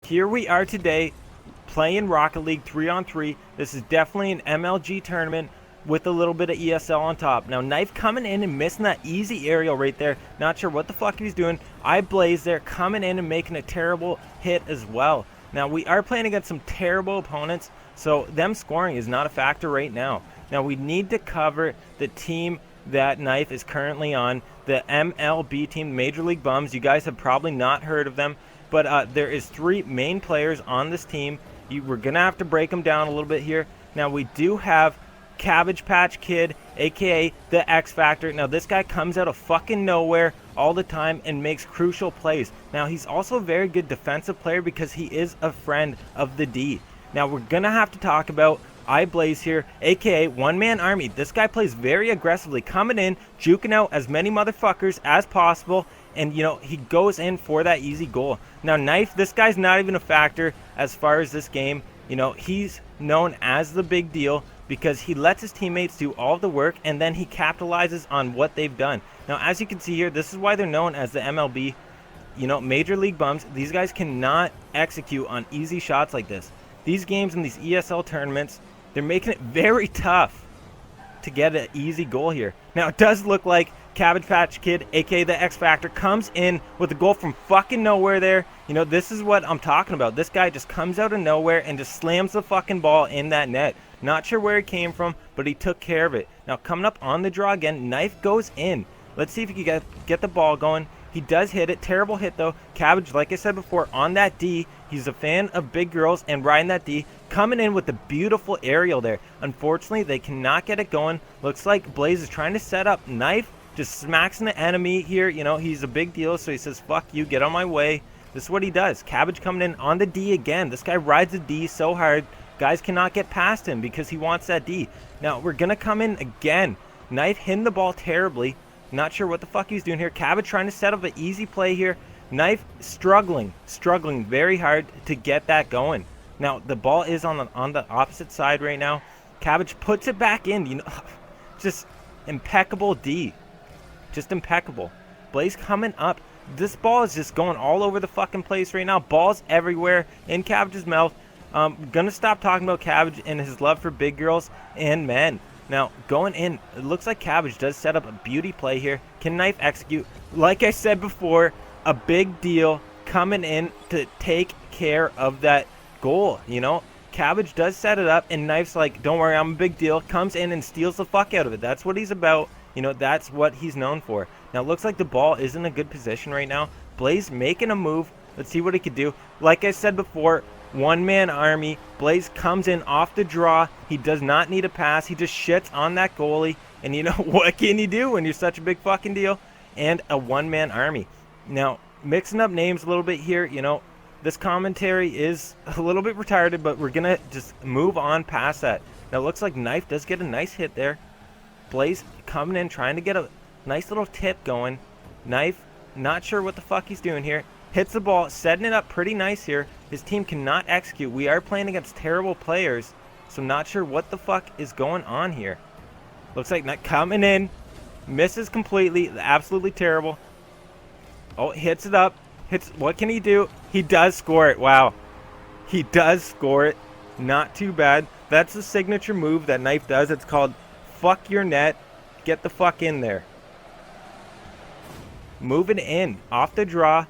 Here we are today playing Rocket League 3-on-3. This is definitely an MLG tournament with a little bit of ESL on top. Now, Knife coming in and missing that easy aerial right there. Not sure what the fuck he's doing. iBlaze there coming in and making a terrible hit as well. Now, we are playing against some terrible opponents, so them scoring is not a factor right now. Now, we need to cover the team that Knife is currently on, the MLB team, Major League Bums. You guys have probably not heard of them, but there is three main players on this team. We're going to have to break them down a little bit here. Now, we do have Cabbage Patch Kid, aka the X Factor. Now, this guy comes out of fucking nowhere all the time and makes crucial plays. Now, he's also a very good defensive player because he is a friend of the D. Now, we're going to have to talk about iBlaze here, aka One Man Army. This guy plays very aggressively, coming in, juking out as many motherfuckers as possible, and he goes in for that easy goal. Now, Knife, this guy's not even a factor as far as this game. He's known as the big deal because he lets his teammates do all the work and then he capitalizes on what they've done. Now, as you can see here, this is why they're known as the MLB, Major League Bums. These guys cannot execute on easy shots like this. These games in these ESL tournaments, they're making it very tough to get an easy goal here. Now, it does look like Cabbage Patch Kid, aka the X Factor, comes in with a goal from fucking nowhere there. This is what I'm talking about. This guy just comes out of nowhere and just slams the fucking ball in that net. Not sure where it came from, but he took care of it. Now, coming up on the draw again, Knife goes in. Let's see if he can get the ball going. He does hit it. Terrible hit, though. Cabbage, like I said before, on that D. He's a fan of big girls and riding that D. Coming in with a beautiful aerial there. Unfortunately, they cannot get it going. Looks like Blaze is trying to set up. Knife just smacks the enemy here. He's a big deal, so he says, fuck you, get on my way. This is what he does. Cabbage coming in on the D again. This guy rides the D so hard, guys cannot get past him because he wants that D. Now, we're going to come in again. Knife hitting the ball terribly. Not sure what the fuck he's doing here. Cabbage trying to set up an easy play here. Knife struggling very hard to get that going. Now, the ball is on the opposite side right now. Cabbage puts it back in. Just impeccable D. Just impeccable. Blaze coming up. This ball is just going all over the fucking place right now. Balls everywhere in Cabbage's mouth. Gonna stop talking about Cabbage and his love for big girls and men. Now, going in, it looks like Cabbage does set up a beauty play here. Can Knife execute? Like I said before, a big deal coming in to take care of that goal, Cabbage does set it up, and Knife's like, don't worry, I'm a big deal. Comes in and steals the fuck out of it. That's what he's about. That's what he's known for. Now, it looks like the ball is in a good position right now. Blaze making a move. Let's see what he could do. Like I said before, one-man army. Blaze comes in off the draw. He does not need a pass. He just shits on that goalie. And what can you do when you're such a big fucking deal? And a one-man army. Now, mixing up names a little bit here, this commentary is a little bit retarded, but we're going to just move on past that. Now, it looks like Knife does get a nice hit there. Blaze coming in, trying to get a nice little tip going. Knife, not sure what the fuck he's doing here. Hits the ball, setting it up pretty nice here. His team cannot execute. We are playing against terrible players, so not sure what the fuck is going on here. Looks like not coming in. Misses completely. Absolutely terrible. Oh, hits it up. What can he do? He does score it. Wow. He does score it. Not too bad. That's the signature move that Knife does. It's called fuck your net. Get the fuck in there. Moving in. Off the draw.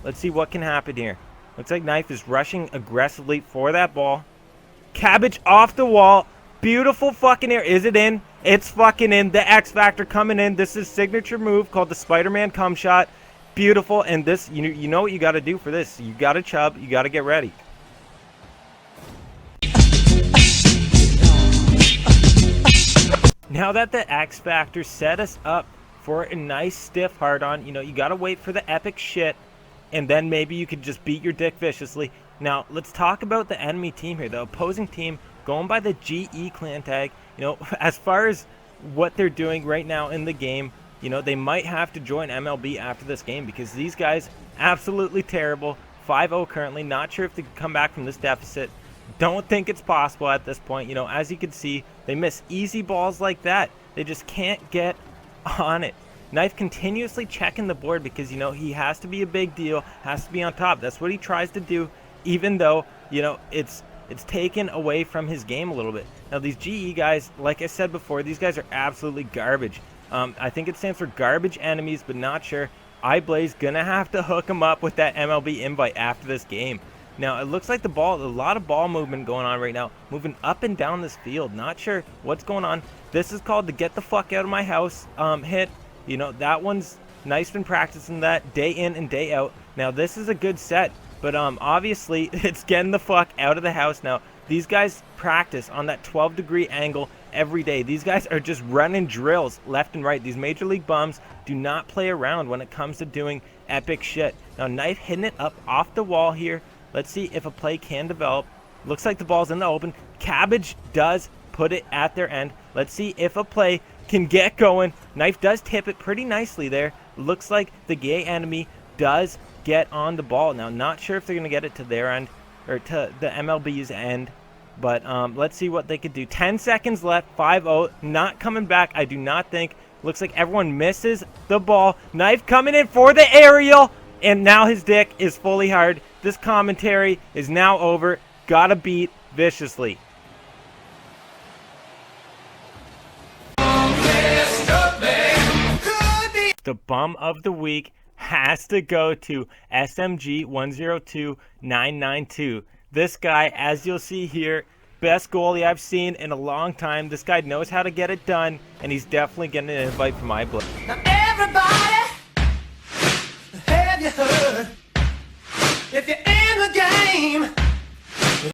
Let's see what can happen here. Looks like Knife is rushing aggressively for that ball. Cabbage off the wall. Beautiful fucking air. Is it in? It's fucking in. The X Factor coming in. This is signature move called the Spider-Man cum shot. Beautiful. And this, you know what you got to do for this. You got to chub. You got to get ready. Now that the X Factor set us up for a nice stiff hard-on, you got to wait for the epic shit. And then maybe you could just beat your dick viciously. Now, let's talk about the enemy team here. The opposing team going by the GE clan tag. As far as what they're doing right now in the game, they might have to join MLB after this game because these guys, absolutely terrible. 5-0 currently. Not sure if they can come back from this deficit. Don't think it's possible at this point. As you can see, they miss easy balls like that. They just can't get on it. Knife continuously checking the board because, he has to be a big deal, has to be on top. That's what he tries to do. even though, you know, it's taken away from his game a little bit. Now, these GE guys, like I said before, these guys are absolutely garbage. I think it stands for garbage enemies, but not sure. iBlaze gonna have to hook him up with that MLB invite after this game. Now, it looks like a lot of ball movement going on right now, moving up and down this field. Not sure what's going on. This is called the get the fuck out of my house hit. You know, that one's nice. Been practicing that day in and day out. Now, this is a good set, but obviously it's getting the fuck out of the house now. These guys practice on that 12-degree angle every day. These guys are just running drills left and right. These major league bums do not play around when it comes to doing epic shit. Now, Knife hitting it up off the wall here. Let's see if a play can develop. Looks like the ball's in the open. Cabbage does put it at their end. Let's see if a play can get going. Knife does tip it pretty nicely there. Looks like the gay enemy does get on the ball. Now, not sure if they're going to get it to their end or to the MLB's end, but let's see what they could do. 10 seconds left, 5-0, not coming back, I do not think. Looks like everyone misses the ball. Knife coming in for the aerial, and now his dick is fully hard. This commentary is now over. Gotta beat viciously. The bum of the week has to go to SMG 102992. This guy, as you'll see here, best goalie I've seen in a long time. This guy knows how to get it done, and he's definitely getting an invite from iBlaze.